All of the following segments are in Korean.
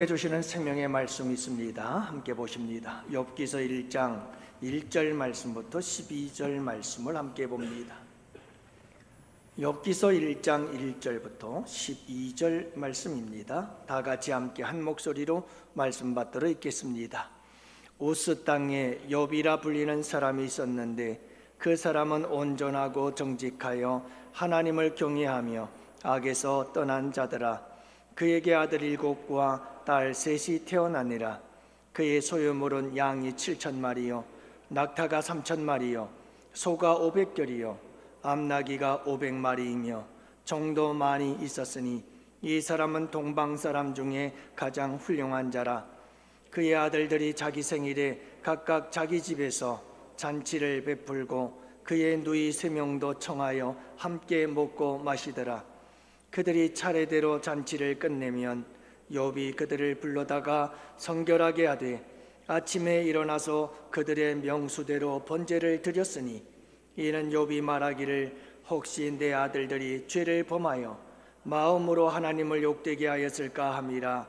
해주시는 생명의 말씀이 있습니다. 함께 보십니다. 욥기서 1장 1절 말씀부터 12절 말씀을 함께 봅니다. 욥기서 1장 1절부터 12절 말씀입니다. 다 같이 함께 한 목소리로 말씀 받들어 읽겠습니다. 우스 땅에 욥이라 불리는 사람이 있었는데 그 사람은 온전하고 정직하여 하나님을 경외하며 악에서 떠난 자더라. 그에게 아들 7과 딸 3이 태어나니라. 그의 소유물은 양이 7,000마리요 낙타가 3,000마리요 소가 500결이요 암나귀가 500마리이며 종도 많이 있었으니 이 사람은 동방 사람 중에 가장 훌륭한 자라. 그의 아들들이 자기 생일에 각각 자기 집에서 잔치를 베풀고 그의 누이 3명도 청하여 함께 먹고 마시더라. 그들이 차례대로 잔치를 끝내면 욥이 그들을 불러다가 성결하게 하되 아침에 일어나서 그들의 명수대로 번제를 드렸으니 이는 욥이 말하기를 혹시 내 아들들이 죄를 범하여 마음으로 하나님을 욕되게 하였을까 함이라.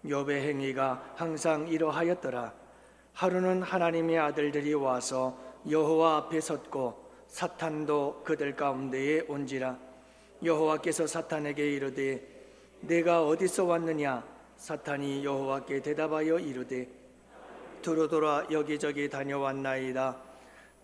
욥의 행위가 항상 이러하였더라. 하루는 하나님의 아들들이 와서 여호와 앞에 섰고 사탄도 그들 가운데에 온지라. 여호와께서 사탄에게 이르되 내가 어디서 왔느냐? 사탄이 여호와께 대답하여 이르되 두루두라 여기저기 다녀왔나이다.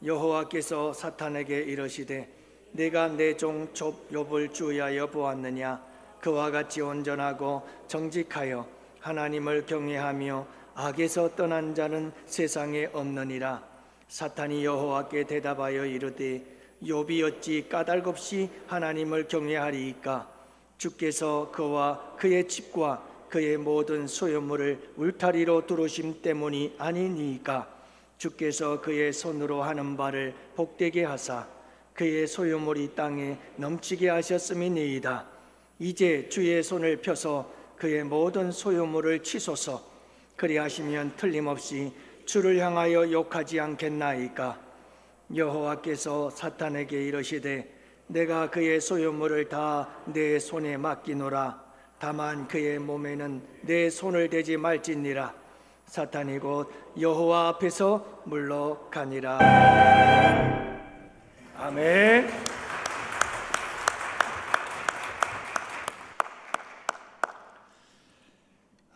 여호와께서 사탄에게 이르시되 내가 내 종 욥을 주의하여 보았느냐? 그와 같이 온전하고 정직하여 하나님을 경외하며 악에서 떠난 자는 세상에 없느니라. 사탄이 여호와께 대답하여 이르되 욥이 어찌 까닭없이 하나님을 경외하리이까? 주께서 그와 그의 집과 그의 모든 소유물을 울타리로 두르심 때문이 아니니까? 주께서 그의 손으로 하는 바를 복되게 하사 그의 소유물이 땅에 넘치게 하셨음이니이다. 이제 주의 손을 펴서 그의 모든 소유물을 치소서. 그리하시면 틀림없이 주를 향하여 욕하지 않겠나이까? 여호와께서 사탄에게 이르시되 내가 그의 소유물을 다 내 손에 맡기노라. 다만 그의 몸에는 내 손을 대지 말지니라. 사탄이 곧 여호와 앞에서 물러가니라. 아멘.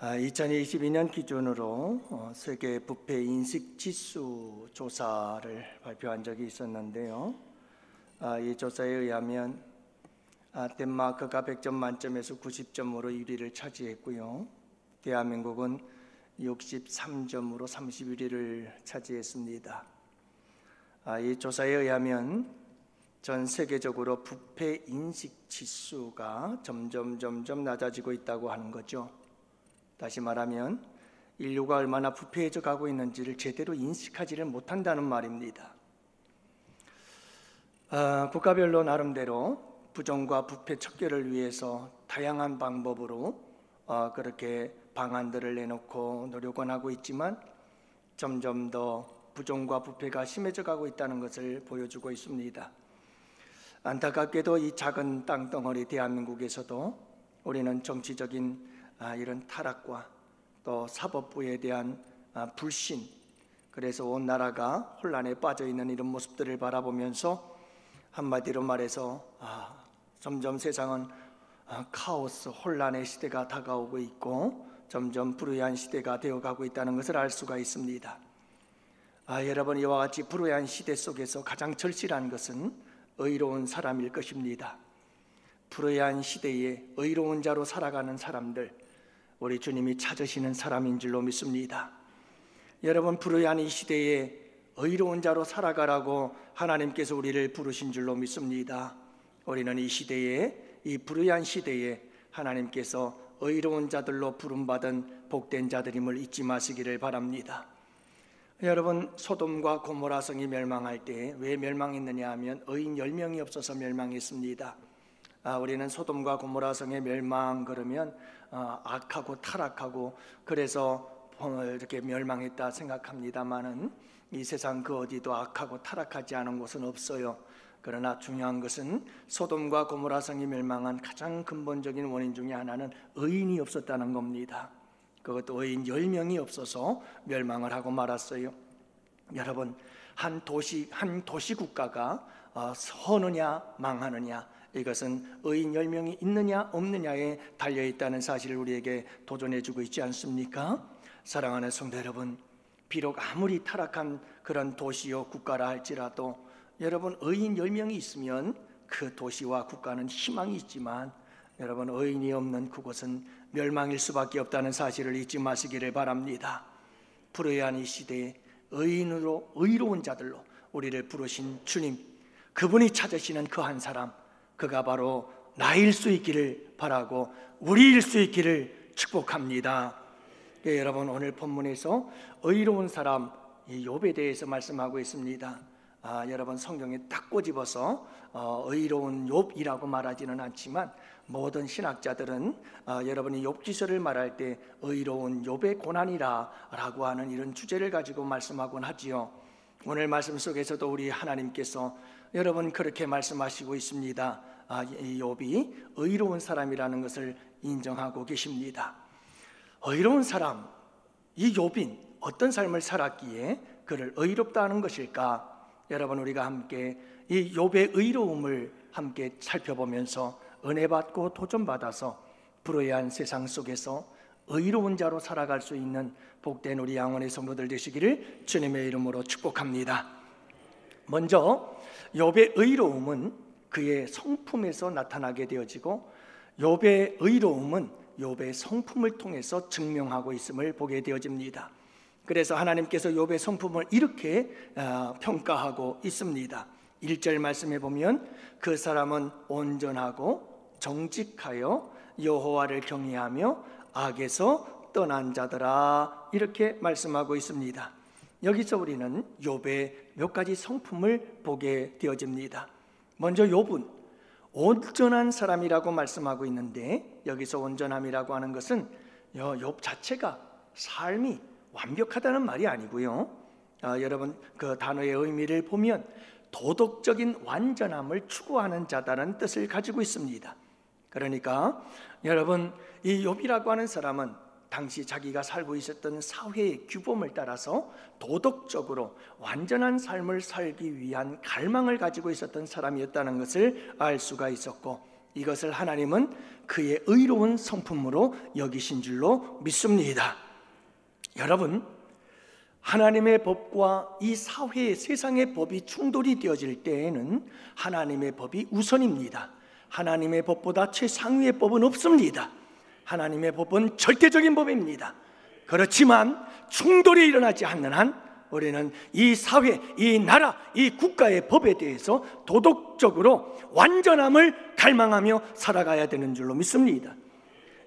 아, 2022년 기준으로 세계 부패 인식 지수 조사를 발표한 적이 있었는데요. 이 조사에 의하면 덴마크가 100점 만점에서 90점으로 1위를 차지했고요. 대한민국은 63점으로 31위를 차지했습니다. 이 조사에 의하면 전 세계적으로 부패 인식 지수가 점점 낮아지고 있다고 하는 거죠. 다시 말하면 인류가 얼마나 부패해져 가고 있는지를 제대로 인식하지를 못한다는 말입니다. 국가별로 나름대로 부정과 부패 척결을 위해서 다양한 방법으로 그렇게 방안들을 내놓고 노력은 하고 있지만 점점 더 부정과 부패가 심해져 가고 있다는 것을 보여주고 있습니다. 안타깝게도 이 작은 땅덩어리 대한민국에서도 우리는 정치적인 이런 타락과 또 사법부에 대한 불신, 그래서 온 나라가 혼란에 빠져 있는 이런 모습들을 바라보면서 한마디로 말해서 점점 세상은 카오스, 혼란의 시대가 다가오고 있고 점점 불의한 시대가 되어가고 있다는 것을 알 수가 있습니다. 여러분, 이와 같이 불의한 시대 속에서 가장 절실한 것은 의로운 사람일 것입니다. 불의한 시대에 의로운 자로 살아가는 사람들, 우리 주님이 찾으시는 사람인 줄로 믿습니다. 여러분, 불의한 이 시대에 의로운 자로 살아가라고 하나님께서 우리를 부르신 줄로 믿습니다. 우리는 이 시대에, 이 불의한 시대에 하나님께서 의로운 자들로 부름받은 복된 자들임을 잊지 마시기를 바랍니다. 여러분, 소돔과 고모라 성이 멸망할 때 왜 멸망했느냐 하면 의인 10명이 없어서 멸망했습니다. 우리는 소돔과 고모라 성의 멸망 그러면 악하고 타락하고 그래서 이렇게 멸망했다 생각합니다마는 이 세상 그 어디도 악하고 타락하지 않은 곳은 없어요. 그러나 중요한 것은 소돔과 고모라 성이 멸망한 가장 근본적인 원인 중에 하나는 의인이 없었다는 겁니다. 그것도 의인 10명이 없어서 멸망을 하고 말았어요. 여러분, 한 도시 국가가 서느냐 망하느냐, 이것은 의인 10명이 있느냐 없느냐에 달려있다는 사실을 우리에게 도전해주고 있지 않습니까? 사랑하는 성도 여러분, 비록 아무리 타락한 그런 도시요 국가라 할지라도 여러분, 의인 10명이 있으면 그 도시와 국가는 희망이 있지만 여러분, 의인이 없는 그곳은 멸망일 수밖에 없다는 사실을 잊지 마시기를 바랍니다. 불의한 이 시대에 의인으로 의로운 자들로 우리를 부르신 주님, 그분이 찾으시는 그 한 사람, 그가 바로 나일 수 있기를 바라고 우리일 수 있기를 축복합니다. 여러분, 오늘 본문에서 의로운 사람 욥에 대해서 말씀하고 있습니다. 여러분, 성경에 딱 꼬집어서 의로운 욥이라고 말하지는 않지만 모든 신학자들은 여러분이 욥기서를 말할 때 의로운 욥의 고난이라 라고 하는 이런 주제를 가지고 말씀하곤 하지요. 오늘 말씀 속에서도 우리 하나님께서 여러분 그렇게 말씀하시고 있습니다. 이 욥이 의로운 사람이라는 것을 인정하고 계십니다. 의로운 사람, 이 욥인 어떤 삶을 살았기에 그를 의롭다는 것일까? 여러분, 우리가 함께 이 욥의 의로움을 함께 살펴보면서 은혜 받고 도전 받아서 불의한 세상 속에서 의로운 자로 살아갈 수 있는 복된 우리 양원의 성도들 되시기를 주님의 이름으로 축복합니다. 먼저 욥의 의로움은 그의 성품에서 나타나게 되어지고 욥의 의로움은 욥의 성품을 통해서 증명하고 있음을 보게 되어집니다. 그래서 하나님께서 욥의 성품을 이렇게 평가하고 있습니다. 1절 말씀해 보면 그 사람은 온전하고 정직하여 여호와를 경외하며 악에서 떠난 자더라, 이렇게 말씀하고 있습니다. 여기서 우리는 욥의 몇 가지 성품을 보게 되어집니다. 먼저 욥은 온전한 사람이라고 말씀하고 있는데, 여기서 온전함이라고 하는 것은 욥 자체가 삶이 완벽하다는 말이 아니고요. 여러분, 그 단어의 의미를 보면 도덕적인 완전함을 추구하는 자다는 뜻을 가지고 있습니다. 그러니까 여러분, 이 욥이라고 하는 사람은 당시 자기가 살고 있었던 사회의 규범을 따라서 도덕적으로 완전한 삶을 살기 위한 갈망을 가지고 있었던 사람이었다는 것을 알 수가 있었고, 이것을 하나님은 그의 의로운 성품으로 여기신 줄로 믿습니다. 여러분, 하나님의 법과 이 사회의 세상의 법이 충돌이 되어질 때에는 하나님의 법이 우선입니다. 하나님의 법보다 최상위의 법은 없습니다. 하나님의 법은 절대적인 법입니다. 그렇지만 충돌이 일어나지 않는 한 우리는 이 사회, 이 나라, 이 국가의 법에 대해서 도덕적으로 완전함을 갈망하며 살아가야 되는 줄로 믿습니다.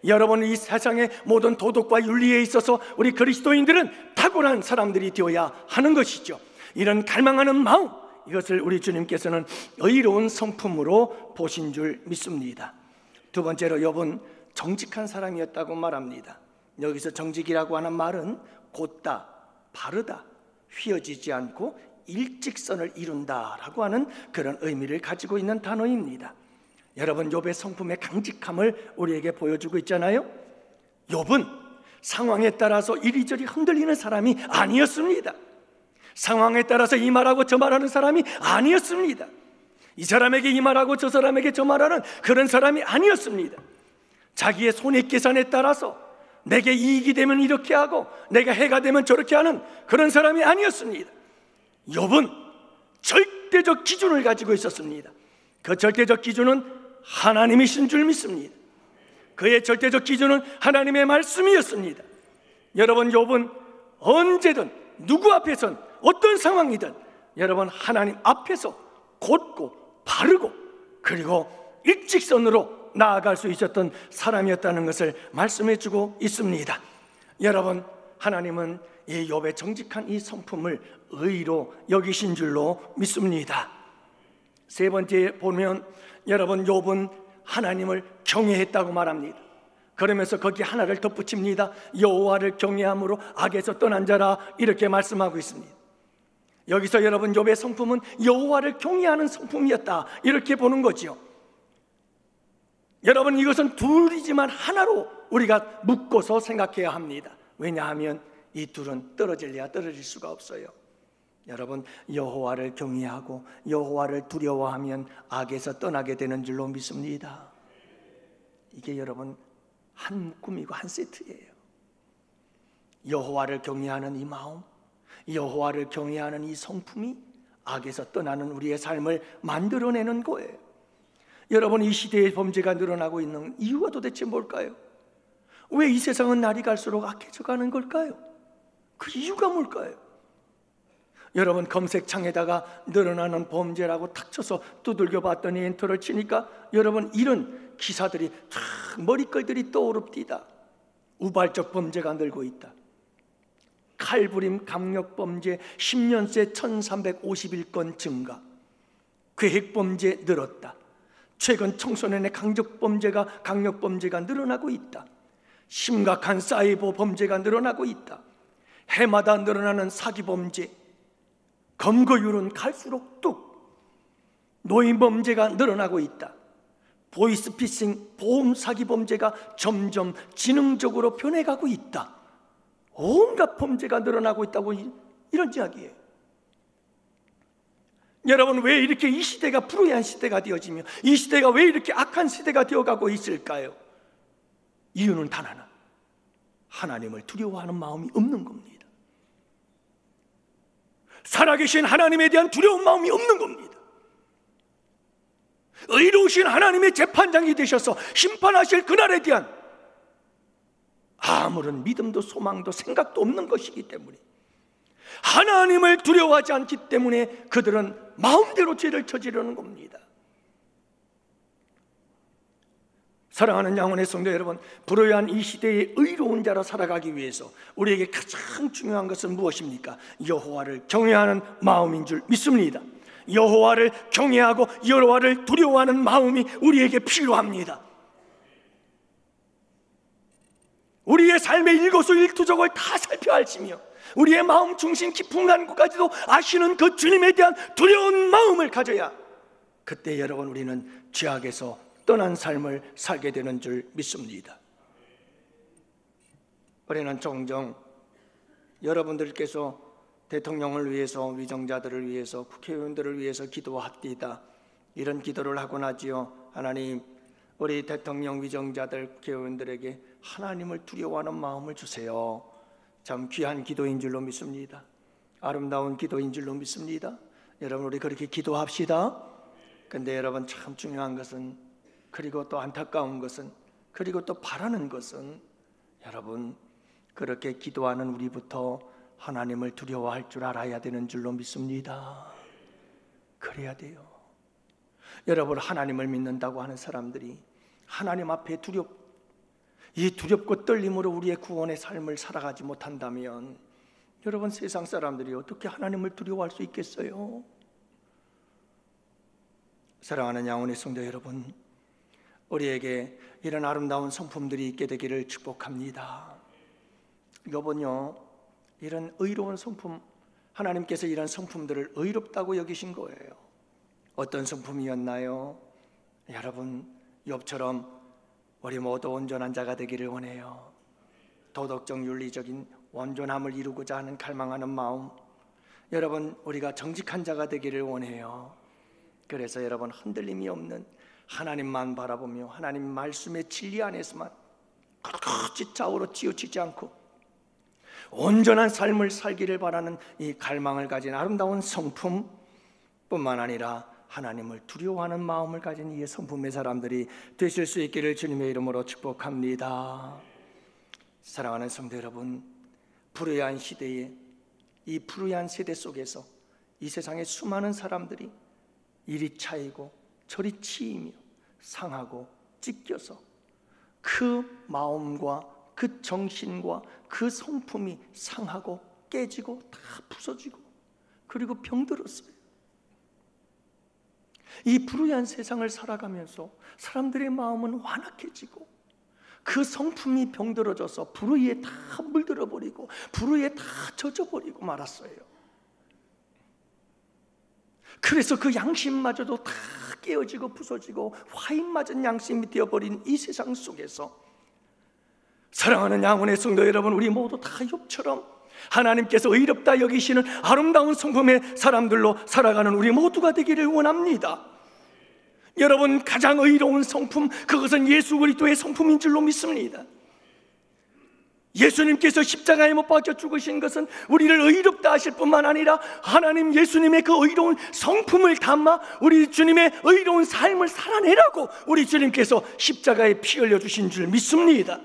여러분, 이 세상의 모든 도덕과 윤리에 있어서 우리 그리스도인들은 탁월한 사람들이 되어야 하는 것이죠. 이런 갈망하는 마음, 이것을 우리 주님께서는 의로운 성품으로 보신 줄 믿습니다. 두 번째로 욥은 정직한 사람이었다고 말합니다. 여기서 정직이라고 하는 말은 곧다, 바르다, 휘어지지 않고 일직선을 이룬다라고 하는 그런 의미를 가지고 있는 단어입니다. 여러분, 욥의 성품의 강직함을 우리에게 보여주고 있잖아요. 욥은 상황에 따라서 이리저리 흔들리는 사람이 아니었습니다. 상황에 따라서 이 말하고 저 말하는 사람이 아니었습니다. 이 사람에게 이 말하고 저 사람에게 저 말하는 그런 사람이 아니었습니다. 자기의 손익 계산에 따라서 내게 이익이 되면 이렇게 하고 내가 해가 되면 저렇게 하는 그런 사람이 아니었습니다. 욥은 절대적 기준을 가지고 있었습니다. 그 절대적 기준은 하나님이신 줄 믿습니다. 그의 절대적 기준은 하나님의 말씀이었습니다. 여러분, 욥은 언제든 누구 앞에선 어떤 상황이든 여러분, 하나님 앞에서 곧고 바르고 그리고 일직선으로 나아갈 수 있었던 사람이었다는 것을 말씀해 주고 있습니다. 여러분, 하나님은 이 욥의 정직한 이 성품을 의로 여기신 줄로 믿습니다. 세 번째 보면 여러분, 욥은 하나님을 경외했다고 말합니다. 그러면서 거기 하나를 덧붙입니다. 여호와를 경외함으로 악에서 떠난 자라, 이렇게 말씀하고 있습니다. 여기서 여러분, 욥의 성품은 여호와를 경외하는 성품이었다, 이렇게 보는 거지요. 여러분, 이것은 둘이지만 하나로 우리가 묶어서 생각해야 합니다. 왜냐하면 이 둘은 떨어질래야 떨어질 수가 없어요. 여러분, 여호와를 경외하고 여호와를 두려워하면 악에서 떠나게 되는 줄로 믿습니다. 이게 여러분 한 묶음이고 한 세트예요. 여호와를 경외하는 이 마음, 여호와를 경외하는 이 성품이 악에서 떠나는 우리의 삶을 만들어내는 거예요. 여러분, 이 시대의 범죄가 늘어나고 있는 이유가 도대체 뭘까요? 왜 이 세상은 날이 갈수록 악해져 가는 걸까요? 그 이유가 뭘까요? 여러분, 검색창에다가 늘어나는 범죄라고 탁 쳐서 두들겨 봤더니 엔터를 치니까 여러분, 이런 기사들이 쫙 머리글들이 떠오릅니다. 우발적 범죄가 늘고 있다. 칼부림 강력범죄 10년새 1351건 증가. 계획범죄 늘었다. 최근 청소년의 강력범죄가 늘어나고 있다. 심각한 사이버 범죄가 늘어나고 있다. 해마다 늘어나는 사기범죄, 검거율은 갈수록 뚝. 노인범죄가 늘어나고 있다. 보이스피싱, 보험 사기범죄가 점점 지능적으로 변해가고 있다. 온갖 범죄가 늘어나고 있다고 이런 이야기예요. 여러분, 왜 이렇게 이 시대가 불의한 시대가 되어지며 이 시대가 왜 이렇게 악한 시대가 되어가고 있을까요? 이유는 단 하나, 하나님을 두려워하는 마음이 없는 겁니다. 살아계신 하나님에 대한 두려운 마음이 없는 겁니다. 의로우신 하나님의 재판장이 되셔서 심판하실 그날에 대한 아무런 믿음도 소망도 생각도 없는 것이기 때문에, 하나님을 두려워하지 않기 때문에 그들은 마음대로 죄를 저지르는 겁니다. 사랑하는 양원의 성도 여러분, 불의한 이 시대의 의로운 자로 살아가기 위해서 우리에게 가장 중요한 것은 무엇입니까? 여호와를 경외하는 마음인 줄 믿습니다. 여호와를 경외하고 여호와를 두려워하는 마음이 우리에게 필요합니다. 우리의 삶의 일거수일투족을 다 살펴하시며 우리의 마음 중심 깊은 간구까지도 아시는 그 주님에 대한 두려운 마음을 가져야, 그때 여러분, 우리는 죄악에서 떠난 삶을 살게 되는 줄 믿습니다. 우리는 종종 여러분들께서 대통령을 위해서, 위정자들을 위해서, 국회의원들을 위해서 기도합디다, 이런 기도를 하곤 하지요. 하나님, 우리 대통령, 위정자들, 국회의원들에게 하나님을 두려워하는 마음을 주세요. 참 귀한 기도인 줄로 믿습니다. 아름다운 기도인 줄로 믿습니다. 여러분, 우리 그렇게 기도합시다. 근데 여러분, 참 중요한 것은, 그리고 또 안타까운 것은, 그리고 또 바라는 것은, 여러분, 그렇게 기도하는 우리부터 하나님을 두려워할 줄 알아야 되는 줄로 믿습니다. 그래야 돼요. 여러분, 하나님을 믿는다고 하는 사람들이 하나님 앞에 이 두렵고 떨림으로 우리의 구원의 삶을 살아가지 못한다면, 여러분, 세상 사람들이 어떻게 하나님을 두려워할 수 있겠어요? 사랑하는 양원의 성도 여러분, 우리에게 이런 아름다운 성품들이 있게 되기를 축복합니다. 여러분요, 이런 의로운 성품, 하나님께서 이런 성품들을 의롭다고 여기신 거예요. 어떤 성품이었나요? 여러분, 욥처럼 우리 모두 온전한 자가 되기를 원해요. 도덕적 윤리적인 온전함을 이루고자 하는 갈망하는 마음, 여러분, 우리가 정직한 자가 되기를 원해요. 그래서 여러분, 흔들림이 없는 하나님만 바라보며 하나님 말씀의 진리 안에서만 끝까지 좌우로 치우치지 않고 온전한 삶을 살기를 바라는 이 갈망을 가진 아름다운 성품뿐만 아니라 하나님을 두려워하는 마음을 가진 이 성품의 사람들이 되실 수 있기를 주님의 이름으로 축복합니다. 사랑하는 성도 여러분, 불의한 시대에, 이 불의한 세대 속에서 이 세상의 수많은 사람들이 이리 차이고 저리 치이며 상하고 찢겨서 그 마음과 그 정신과 그 성품이 상하고 깨지고 다 부서지고 그리고 병들었어요. 이 불의한 세상을 살아가면서 사람들의 마음은 완악해지고 그 성품이 병들어져서 불의에 다 물들어 버리고 불의에 다 젖어버리고 말았어요. 그래서 그 양심마저도 다 깨어지고 부서지고 화인 맞은 양심이 되어버린 이 세상 속에서 사랑하는 양혼의 성도 여러분, 우리 모두 다 욥처럼 하나님께서 의롭다 여기시는 아름다운 성품의 사람들로 살아가는 우리 모두가 되기를 원합니다. 여러분, 가장 의로운 성품, 그것은 예수 그리스도의 성품인 줄로 믿습니다. 예수님께서 십자가에 못 박혀 죽으신 것은 우리를 의롭다 하실 뿐만 아니라 하나님 예수님의 그 의로운 성품을 담아 우리 주님의 의로운 삶을 살아내라고 우리 주님께서 십자가에 피 흘려 주신 줄 믿습니다.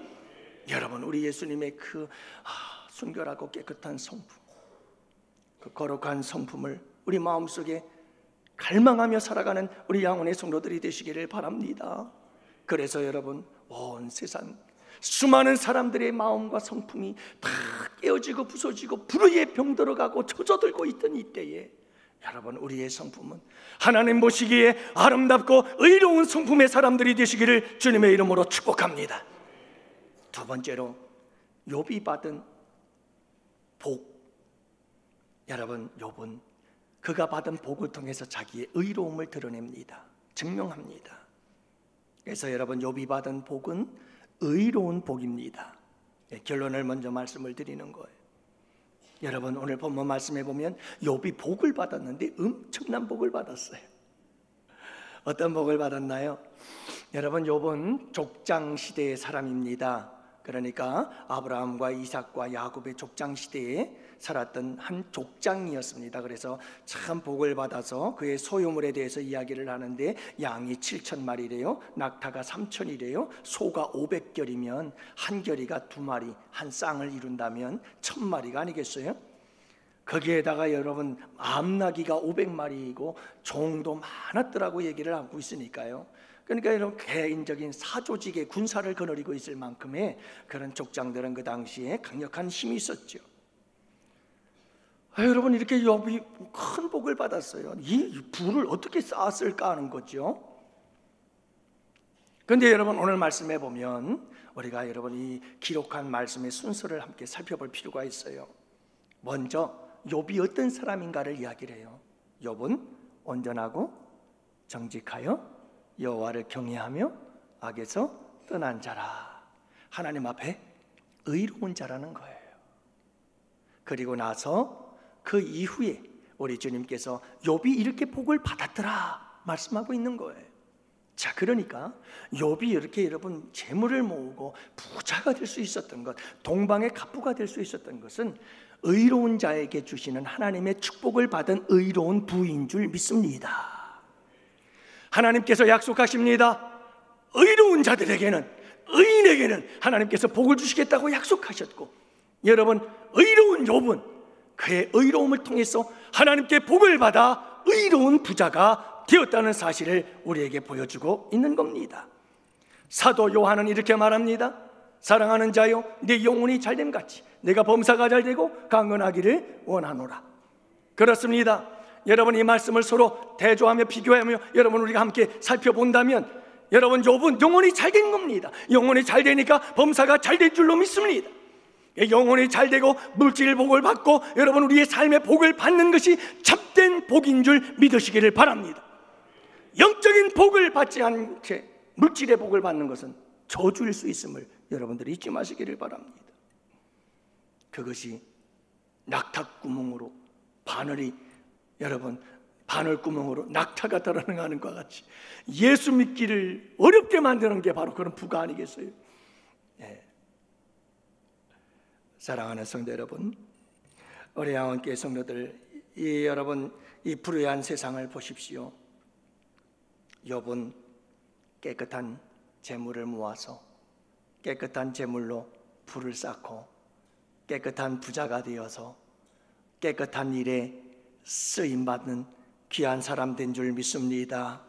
여러분, 우리 예수님의 그 순결하고 깨끗한 성품, 그 거룩한 성품을 우리 마음속에 갈망하며 살아가는 우리 양혼의 성도들이 되시기를 바랍니다. 그래서 여러분, 온 세상 수많은 사람들의 마음과 성품이 다 깨어지고 부서지고 불의에 병들어가고 젖어들고 있던 이때에 여러분, 우리의 성품은 하나님 보시기에 아름답고 의로운 성품의 사람들이 되시기를 주님의 이름으로 축복합니다. 두 번째로, 욥이 받은 복. 여러분, 욥은 그가 받은 복을 통해서 자기의 의로움을 드러냅니다. 증명합니다. 그래서 여러분, 욥이 받은 복은 의로운 복입니다. 결론을 먼저 말씀을 드리는 거예요. 여러분, 오늘 본문 말씀해 보면 욥이 복을 받았는데 엄청난 복을 받았어요. 어떤 복을 받았나요? 여러분, 욥은 족장 시대의 사람입니다. 그러니까 아브라함과 이삭과 야곱의 족장 시대에 살았던 한 족장이었습니다. 그래서 참 복을 받아서 그의 소유물에 대해서 이야기를 하는데 양이 7,000마리래요, 낙타가 3,000이래요, 소가 500결이면 한 결이가 2마리, 한 쌍을 이룬다면 1,000마리가 아니겠어요? 거기에다가 여러분, 암나귀가 500마리이고 종도 많았더라고 얘기를 하고 있으니까요. 그러니까 이런 개인적인 사조직의 군사를 거느리고 있을 만큼의 그런 족장들은 그 당시에 강력한 힘이 있었죠. 여러분, 이렇게 욥이 큰 복을 받았어요. 이 부를 어떻게 쌓았을까 하는 거죠. 그런데 여러분, 오늘 말씀해 보면 우리가 여러분 이 기록한 말씀의 순서를 함께 살펴볼 필요가 있어요. 먼저 욥이 어떤 사람인가를 이야기를 해요. 욥은 온전하고 정직하여 여호와를 경외하며 악에서 떠난 자라. 하나님 앞에 의로운 자라는 거예요. 그리고 나서 그 이후에 우리 주님께서 욥이 이렇게 복을 받았더라 말씀하고 있는 거예요. 자, 그러니까 욥이 이렇게 여러분 재물을 모으고 부자가 될 수 있었던 것, 동방의 갑부가 될 수 있었던 것은 의로운 자에게 주시는 하나님의 축복을 받은 의로운 부인 줄 믿습니다. 하나님께서 약속하십니다. 의로운 자들에게는, 의인에게는 하나님께서 복을 주시겠다고 약속하셨고, 여러분, 의로운 욥은 그의 의로움을 통해서 하나님께 복을 받아 의로운 부자가 되었다는 사실을 우리에게 보여주고 있는 겁니다. 사도 요한은 이렇게 말합니다. 사랑하는 자여, 네 영혼이 잘됨같이 내가 범사가 잘되고 강건하기를 원하노라. 그렇습니다. 여러분, 이 말씀을 서로 대조하며 비교하며 여러분 우리가 함께 살펴본다면 여러분, 욥은 영혼이 잘된 겁니다. 영혼이 잘되니까 범사가 잘된 줄로 믿습니다. 영혼이 잘되고 물질 복을 받고 여러분 우리의 삶의 복을 받는 것이 참된 복인 줄 믿으시기를 바랍니다. 영적인 복을 받지 않은 채 물질의 복을 받는 것은 저주일 수 있음을 여러분들이 잊지 마시기를 바랍니다. 그것이 낙타구멍으로 바늘이, 여러분, 바늘구멍으로 낙타가 들어가는 것과 같이 예수 믿기를 어렵게 만드는 게 바로 그런 부가 아니겠어요? 예. 사랑하는 성도 여러분, 우리 양원교회 성도들, 여러분 이 불의한 세상을 보십시오. 욥은 깨끗한 재물을 모아서 깨끗한 재물로 부를 쌓고 깨끗한 부자가 되어서 깨끗한 일에 쓰임받는 귀한 사람 된 줄 믿습니다.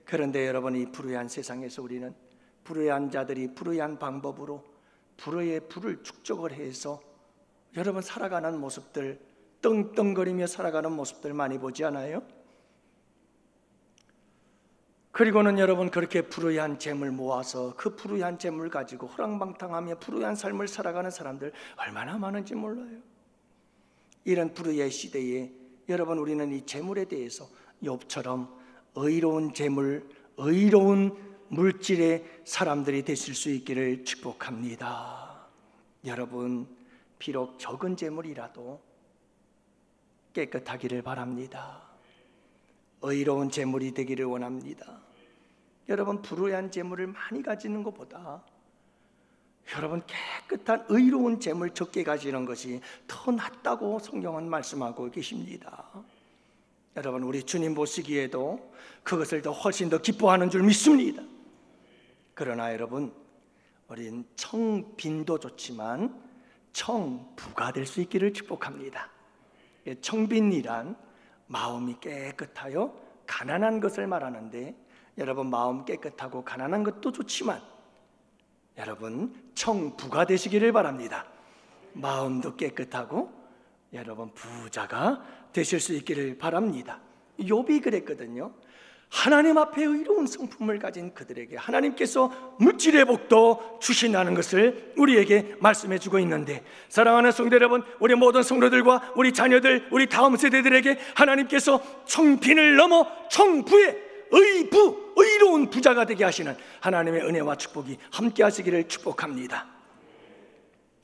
그런데 여러분, 이 불의한 세상에서 우리는 불의한 자들이 불의한 방법으로 불의의 부를 축적을 해서 여러분 살아가는 모습들, 떵떵거리며 살아가는 모습들 많이 보지 않아요? 그리고는 여러분 그렇게 불의한 재물 모아서 그 불의한 재물 가지고 호랑방탕하며 불의한 삶을 살아가는 사람들 얼마나 많은지 몰라요. 이런 불의의 시대에 여러분, 우리는 이 재물에 대해서 욥처럼 의로운 재물, 의로운 물질의 사람들이 되실 수 있기를 축복합니다. 여러분, 비록 적은 재물이라도 깨끗하기를 바랍니다. 의로운 재물이 되기를 원합니다. 여러분, 불우한 재물을 많이 가지는 것보다 여러분, 깨끗한 의로운 재물 적게 가지는 것이 더 낫다고 성경은 말씀하고 계십니다. 여러분, 우리 주님 보시기에도 그것을 더 훨씬 더 기뻐하는 줄 믿습니다. 그러나 여러분, 우린 청빈도 좋지만 청부가 될 수 있기를 축복합니다. 청빈이란 마음이 깨끗하여 가난한 것을 말하는데, 여러분, 마음 깨끗하고 가난한 것도 좋지만 여러분, 청부가 되시기를 바랍니다. 마음도 깨끗하고 여러분, 부자가 되실 수 있기를 바랍니다. 욥이 그랬거든요. 하나님 앞에 의로운 성품을 가진 그들에게 하나님께서 물질의 복도 주신다는 것을 우리에게 말씀해 주고 있는데, 사랑하는 성도 여러분, 우리 모든 성도들과 우리 자녀들, 우리 다음 세대들에게 하나님께서 청빈을 넘어 청부의 의부, 의로운 부자가 되게 하시는 하나님의 은혜와 축복이 함께 하시기를 축복합니다.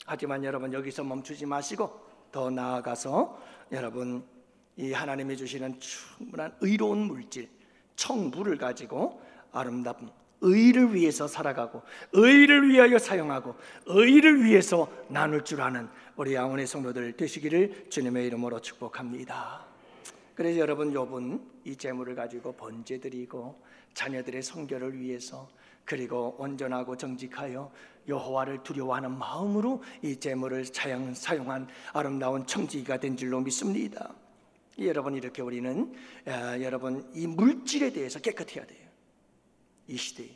하지만 여러분, 여기서 멈추지 마시고 더 나아가서 여러분, 이 하나님이 주시는 충분한 의로운 물질, 청부를 가지고 아름다운 의를 위해서 살아가고 의를 위하여 사용하고 의를 위해서 나눌 줄 아는 우리 양원의 성도들 되시기를 주님의 이름으로 축복합니다. 그래서 여러분, 욥은 이 재물을 가지고 번제드리고 자녀들의 성결을 위해서, 그리고 온전하고 정직하여 여호와를 두려워하는 마음으로 이 재물을 사용한 아름다운 청지기가 된 줄로 믿습니다. 여러분, 이렇게 우리는 여러분, 이 물질에 대해서 깨끗해야 돼요. 이 시대에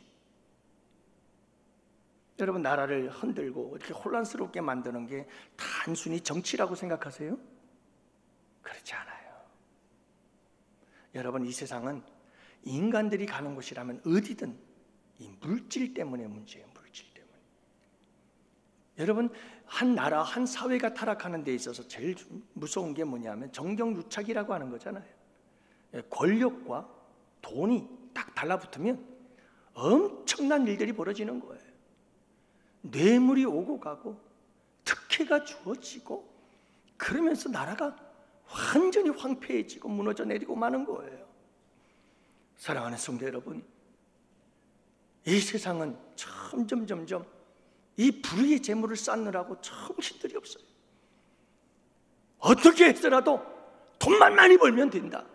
여러분, 나라를 흔들고 이렇게 혼란스럽게 만드는 게 단순히 정치라고 생각하세요? 그렇지 않아요. 여러분, 이 세상은 인간들이 가는 곳이라면 어디든 이 물질 때문에 문제예요. 물질 때문에. 여러분, 한 나라, 한 사회가 타락하는 데 있어서 제일 무서운 게 뭐냐면 정경유착이라고 하는 거잖아요. 권력과 돈이 딱 달라붙으면 엄청난 일들이 벌어지는 거예요. 뇌물이 오고 가고 특혜가 주어지고, 그러면서 나라가 완전히 황폐해지고 무너져 내리고 마는 거예요. 사랑하는 성도 여러분, 이 세상은 점점 이 불의의 재물을 쌓느라고 정신들이 없어요. 어떻게 해서라도 돈만 많이 벌면 된다,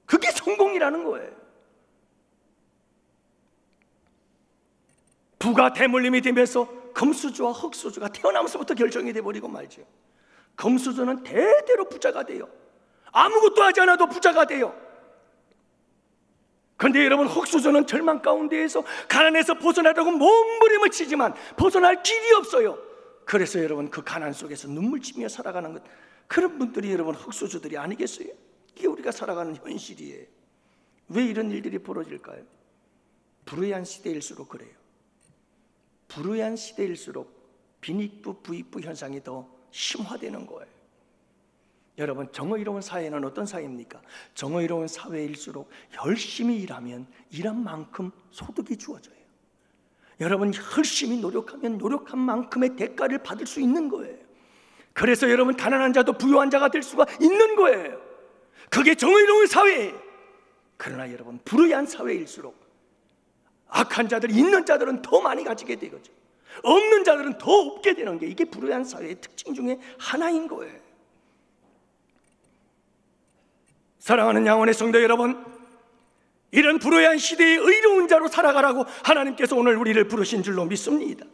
그게 성공이라는 거예요. 부가 대물림이 되면서 금수저와 흙수저가 태어나면서부터 결정이 돼버리고 말죠. 금수저는 대대로 부자가 돼요. 아무것도 하지 않아도 부자가 돼요. 그런데 여러분, 흙수저는 절망 가운데에서 가난에서 벗어나려고 몸부림을 치지만 벗어날 길이 없어요. 그래서 여러분, 그 가난 속에서 눈물치며 살아가는 것, 그런 분들이 여러분 흙수저들이 아니겠어요? 이게 우리가 살아가는 현실이에요. 왜 이런 일들이 벌어질까요? 불의한 시대일수록 그래요. 불의한 시대일수록 빈익부 부익부 현상이 더 심화되는 거예요. 여러분, 정의로운 사회는 어떤 사회입니까? 정의로운 사회일수록 열심히 일하면 일한 만큼 소득이 주어져요. 여러분, 열심히 노력하면 노력한 만큼의 대가를 받을 수 있는 거예요. 그래서 여러분, 가난한 자도 부유한 자가 될 수가 있는 거예요. 그게 정의로운 사회예요. 그러나 여러분, 불의한 사회일수록 악한 자들이, 있는 자들은 더 많이 가지게 되거죠. 없는 자들은 더 없게 되는 게, 이게 불의한 사회의 특징 중에 하나인 거예요. 사랑하는 양원의 성도 여러분, 이런 불의한 시대의 의로운 자로 살아가라고 하나님께서 오늘 우리를 부르신 줄로 믿습니다.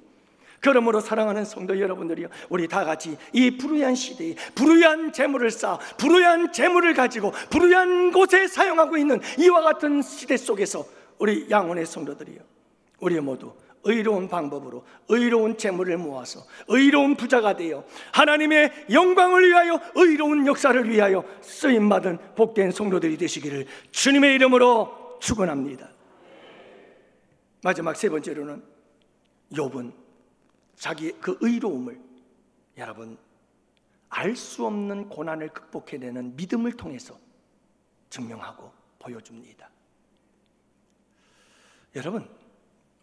그러므로 사랑하는 성도 여러분들이요, 우리 다 같이 이 불의한 시대에 불의한 재물을 쌓아 불의한 재물을 가지고 불의한 곳에 사용하고 있는 이와 같은 시대 속에서 우리 양원의 성도들이요, 우리 모두 의로운 방법으로 의로운 재물을 모아서 의로운 부자가 되어 하나님의 영광을 위하여 의로운 역사를 위하여 쓰임받은 복된 성도들이 되시기를 주님의 이름으로 축원합니다. 마지막 세 번째로는 욥은 자기 그 의로움을 여러분 알 수 없는 고난을 극복해내는 믿음을 통해서 증명하고 보여줍니다. 여러분,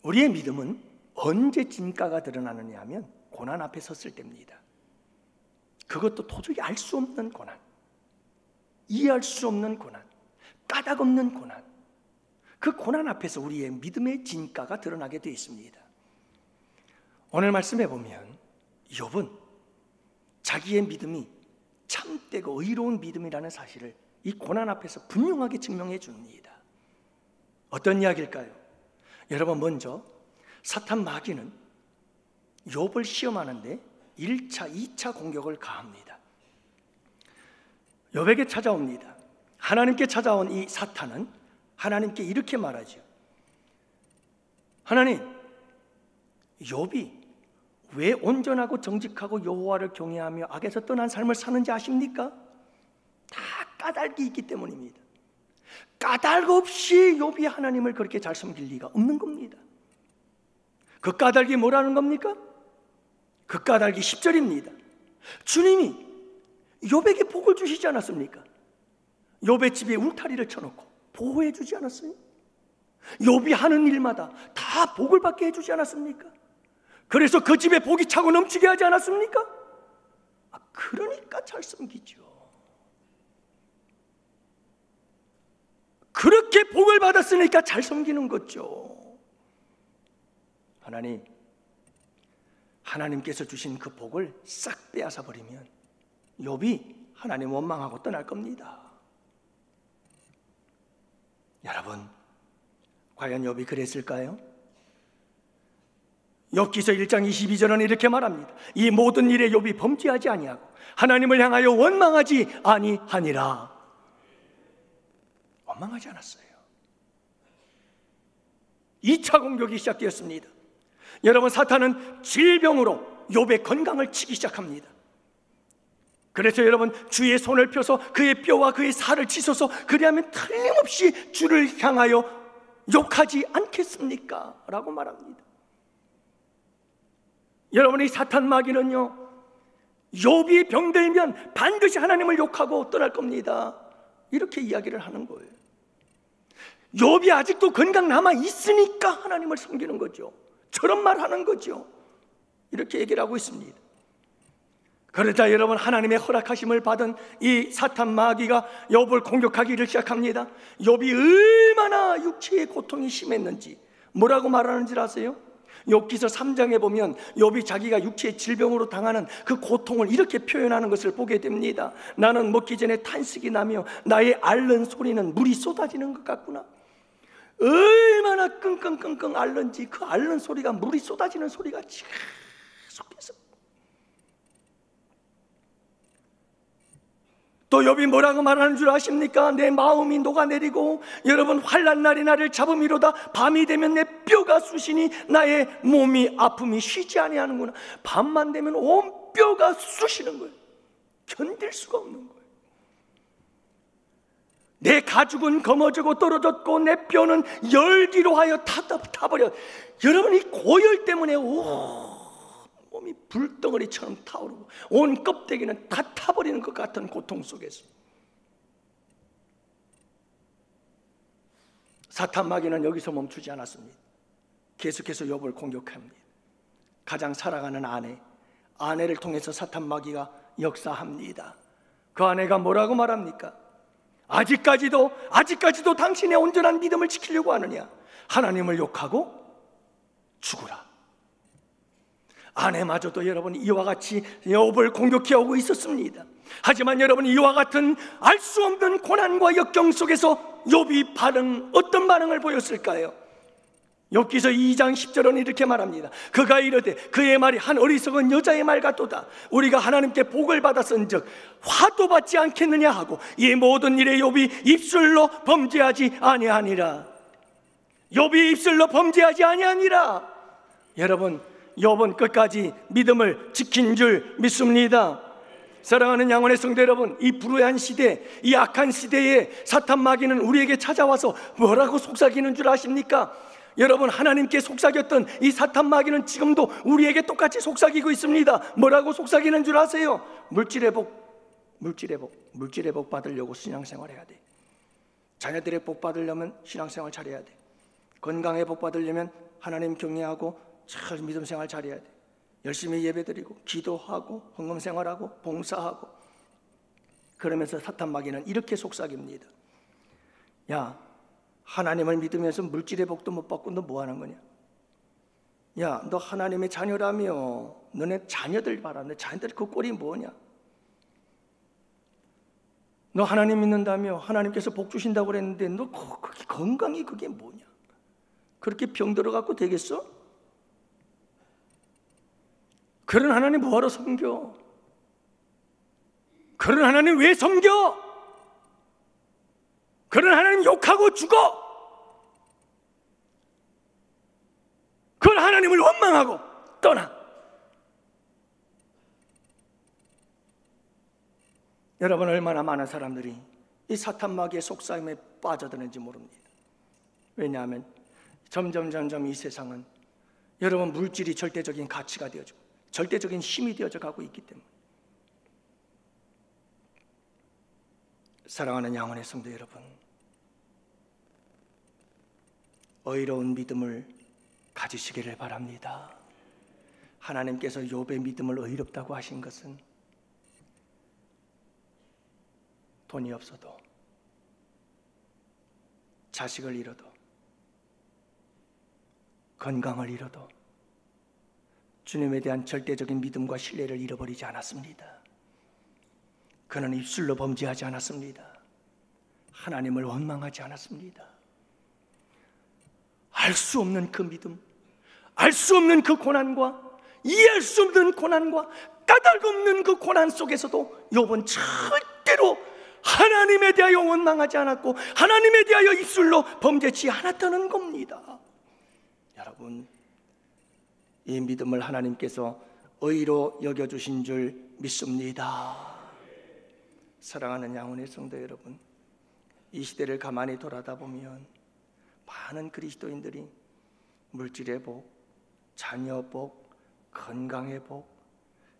우리의 믿음은 언제 진가가 드러나느냐 하면 고난 앞에 섰을 때입니다. 그것도 도저히 알 수 없는 고난, 이해할 수 없는 고난, 까닭 없는 고난, 그 고난 앞에서 우리의 믿음의 진가가 드러나게 되어 있습니다. 오늘 말씀해 보면 욥은 자기의 믿음이 참되고 의로운 믿음이라는 사실을 이 고난 앞에서 분명하게 증명해 줍니다. 어떤 이야기일까요? 여러분, 먼저 사탄 마귀는 욥을 시험하는데 1차, 2차 공격을 가합니다. 욥에게 찾아옵니다. 하나님께 찾아온 이 사탄은 하나님께 이렇게 말하죠. 하나님, 욥이 왜 온전하고 정직하고 여호와를 경외하며 악에서 떠난 삶을 사는지 아십니까? 다 까닭이 있기 때문입니다. 까닭 없이 욥이 하나님을 그렇게 잘 섬길 리가 없는 겁니다. 그 까닭이 뭐라는 겁니까? 그 까닭이 10절입니다. 주님이 욥에게 복을 주시지 않았습니까? 욥의 집에 울타리를 쳐놓고 보호해 주지 않았어요? 욥이 하는 일마다 다 복을 받게 해주지 않았습니까? 그래서 그 집에 복이 차고 넘치게 하지 않았습니까? 그러니까 잘 섬기죠. 그렇게 복을 받았으니까 잘 섬기는 거죠. 하나님께서 주신 그 복을 싹 빼앗아 버리면 욥이 하나님 원망하고 떠날 겁니다. 여러분, 과연 욥이 그랬을까요? 욥기서 1장 22절은 이렇게 말합니다. 이 모든 일에 욥이 범죄하지 아니하고 하나님을 향하여 원망하지 아니하니라. 원망하지 않았어요. 2차 공격이 시작되었습니다. 여러분, 사탄은 질병으로 욥의 건강을 치기 시작합니다. 그래서 여러분, 주의 손을 펴서 그의 뼈와 그의 살을 치소서, 그리하면 틀림없이 주를 향하여 욕하지 않겠습니까? 라고 말합니다. 여러분, 이 사탄 마귀는요, 욥이 병들면 반드시 하나님을 욕하고 떠날 겁니다. 이렇게 이야기를 하는 거예요. 욥이 아직도 건강 남아 있으니까 하나님을 섬기는 거죠. 저런 말 하는 거죠. 이렇게 얘기를 하고 있습니다. 그러자 여러분, 하나님의 허락하심을 받은 이 사탄 마귀가 욥을 공격하기를 시작합니다. 욥이 얼마나 육체의 고통이 심했는지 뭐라고 말하는지 아세요? 욥기서 3장에 보면 욥이 자기가 육체의 질병으로 당하는 그 고통을 이렇게 표현하는 것을 보게 됩니다. 나는 먹기 전에 탄식이 나며 나의 앓는 소리는 물이 쏟아지는 것 같구나. 얼마나 끙끙끙끙 앓는지 그 앓는 소리가 물이 쏟아지는 소리가 계속해서. 또 욥이 뭐라고 말하는 줄 아십니까? 내 마음이 녹아내리고 여러분, 환난 날이 나를 잡음이로다. 밤이 되면 내 뼈가 쑤시니 나의 몸이 아픔이 쉬지 아니하는구나. 밤만 되면 온 뼈가 쑤시는 거예요. 견딜 수가 없는 거예요. 내 가죽은 검어지고 떨어졌고 내 뼈는 열기로 하여 타버려. 여러분, 이 고열 때문에 몸이 불덩어리처럼 타오르고 온 껍데기는 다 타버리는 것 같은 고통 속에서 사탄 마귀는 여기서 멈추지 않았습니다. 계속해서 욥을 공격합니다. 가장 사랑하는 아내를 통해서 사탄 마귀가 역사합니다. 그 아내가 뭐라고 말합니까? 아직까지도 당신의 온전한 믿음을 지키려고 하느냐? 하나님을 욕하고 죽으라. 아내마저도 여러분, 이와 같이 욥을 공격해오고 있었습니다. 하지만 여러분, 이와 같은 알 수 없는 고난과 역경 속에서 욥이 어떤 반응을 보였을까요? 욥기서 2장 10절은 이렇게 말합니다. 그가 이르되 그의 말이 한 어리석은 여자의 말 같도다. 우리가 하나님께 복을 받았은즉 화도 받지 않겠느냐 하고 이 모든 일에 욥이 입술로 범죄하지 아니하니라. 욥이 입술로 범죄하지 아니하니라. 여러분, 욥은 끝까지 믿음을 지킨 줄 믿습니다. 사랑하는 양원의 성도 여러분, 이 불의한 시대, 이 악한 시대에 사탄 마귀는 우리에게 찾아와서 뭐라고 속삭이는 줄 아십니까? 여러분, 하나님께 속삭였던 이 사탄 마귀는 지금도 우리에게 똑같이 속삭이고 있습니다. 뭐라고 속삭이는 줄 아세요? 물질의 복 받으려고 신앙생활 해야 돼. 자녀들의 복 받으려면 신앙생활 잘해야 돼. 건강의 복 받으려면 하나님 경외하고 잘 믿음 생활 잘해야 돼. 열심히 예배드리고 기도하고 헌금 생활하고 봉사하고. 그러면서 사탄 마귀는 이렇게 속삭입니다. 야, 하나님을 믿으면서 물질의 복도 못 받고 너 뭐 하는 거냐? 야, 너 하나님의 자녀라며. 너네 자녀들 봐라. 내 자녀들 그 꼴이 뭐냐? 너 하나님 믿는다며 하나님께서 복 주신다고 그랬는데 너 그게 건강이 그게 뭐냐? 그렇게 병들어 갖고 되겠어? 그런 하나님 뭐하러 섬겨? 그런 하나님 왜 섬겨? 그런 하나님 욕하고 죽어. 그런 하나님을 원망하고 떠나. 여러분, 얼마나 많은 사람들이 이 사탄 마귀의 속삭임에 빠져드는지 모릅니다. 왜냐하면 점점 이 세상은 여러분 물질이 절대적인 가치가 되어지고 절대적인 힘이 되어져 가고 있기 때문에. 사랑하는 양원의 성도 여러분, 의로운 믿음을 가지시기를 바랍니다. 하나님께서 욥의 믿음을 의롭다고 하신 것은 돈이 없어도, 자식을 잃어도, 건강을 잃어도 주님에 대한 절대적인 믿음과 신뢰를 잃어버리지 않았습니다. 그는 입술로 범죄하지 않았습니다. 하나님을 원망하지 않았습니다. 알 수 없는 그 믿음, 알 수 없는 그 고난과 이해할 수 없는 고난과 까닭 없는 그 고난 속에서도 욥은 절대로 하나님에 대하여 원망하지 않았고 하나님에 대하여 입술로 범죄치 않았다는 겁니다. 여러분, 이 믿음을 하나님께서 의로 여겨주신 줄 믿습니다. 사랑하는 양혼의 성도 여러분, 이 시대를 가만히 돌아다 보면 많은 그리스도인들이 물질의 복, 자녀 복, 건강의 복,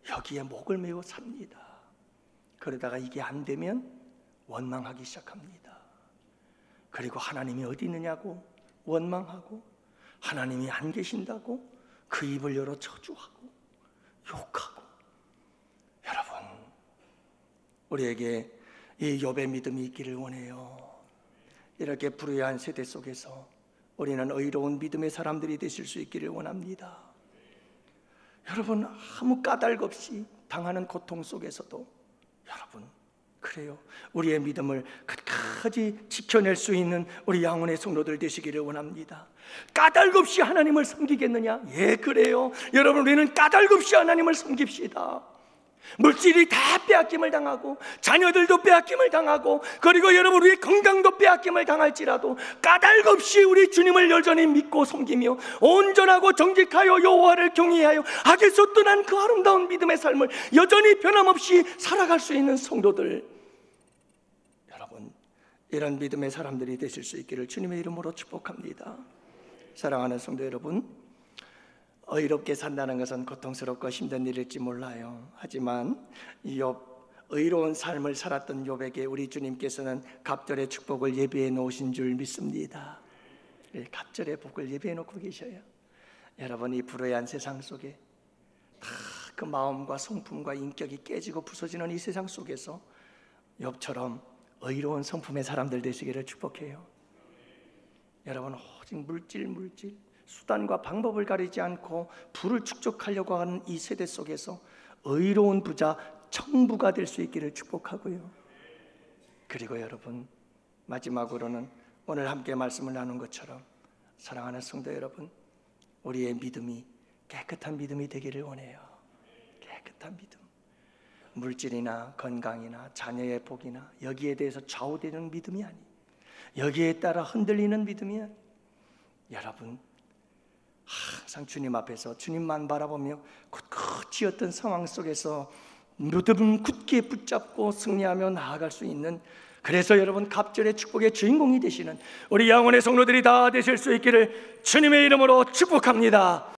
여기에 목을 메워 삽니다. 그러다가 이게 안 되면 원망하기 시작합니다. 그리고 하나님이 어디 있느냐고 원망하고, 하나님이 안 계신다고 그 입을 열어 저주하고 욕하고. 여러분, 우리에게 이 욥의 믿음이 있기를 원해요. 이렇게 불의한 세대 속에서 우리는 의로운 믿음의 사람들이 되실 수 있기를 원합니다. 여러분, 아무 까닭 없이 당하는 고통 속에서도 여러분, 그래요, 우리의 믿음을 끝까지 지켜낼 수 있는 우리 양혼의 성도들 되시기를 원합니다. 까닭 없이 하나님을 섬기겠느냐? 예, 그래요. 여러분, 우리는 까닭 없이 하나님을 섬깁시다. 물질이 다 빼앗김을 당하고 자녀들도 빼앗김을 당하고 그리고 여러분 우리의 건강도 빼앗김을 당할지라도 까닭 없이 우리 주님을 여전히 믿고 섬기며 온전하고 정직하여 여호와를 경외하여 악에서 떠난 그 아름다운 믿음의 삶을 여전히 변함없이 살아갈 수 있는 성도들, 여러분, 이런 믿음의 사람들이 되실 수 있기를 주님의 이름으로 축복합니다. 사랑하는 성도 여러분, 의롭게 산다는 것은 고통스럽고 힘든 일일지 몰라요. 하지만 욥, 의로운 삶을 살았던 욥에게 우리 주님께서는 갑절의 축복을 예비해 놓으신 줄 믿습니다. 갑절의 복을 예비해 놓고 계셔요. 여러분, 이 불의한 세상 속에 다 그 마음과 성품과 인격이 깨지고 부서지는 이 세상 속에서 욥처럼 의로운 성품의 사람들 되시기를 축복해요. 여러분, 오직 물질 수단과 방법을 가리지 않고 부를 축적하려고 하는 이 세대 속에서 의로운 부자 청부가 될 수 있기를 축복하고요. 그리고 여러분, 마지막으로는 오늘 함께 말씀을 나눈 것처럼 사랑하는 성도 여러분, 우리의 믿음이 깨끗한 믿음이 되기를 원해요. 깨끗한 믿음, 물질이나 건강이나 자녀의 복이나 여기에 대해서 좌우되는 믿음이 아니, 여기에 따라 흔들리는 믿음이 아니, 여러분 항상 주님 앞에서 주님만 바라보며 굳굳이 어떤 상황 속에서 믿음 굳게 붙잡고 승리하며 나아갈 수 있는, 그래서 여러분 갑절의 축복의 주인공이 되시는 우리 양원의 성도들이 다 되실 수 있기를 주님의 이름으로 축복합니다.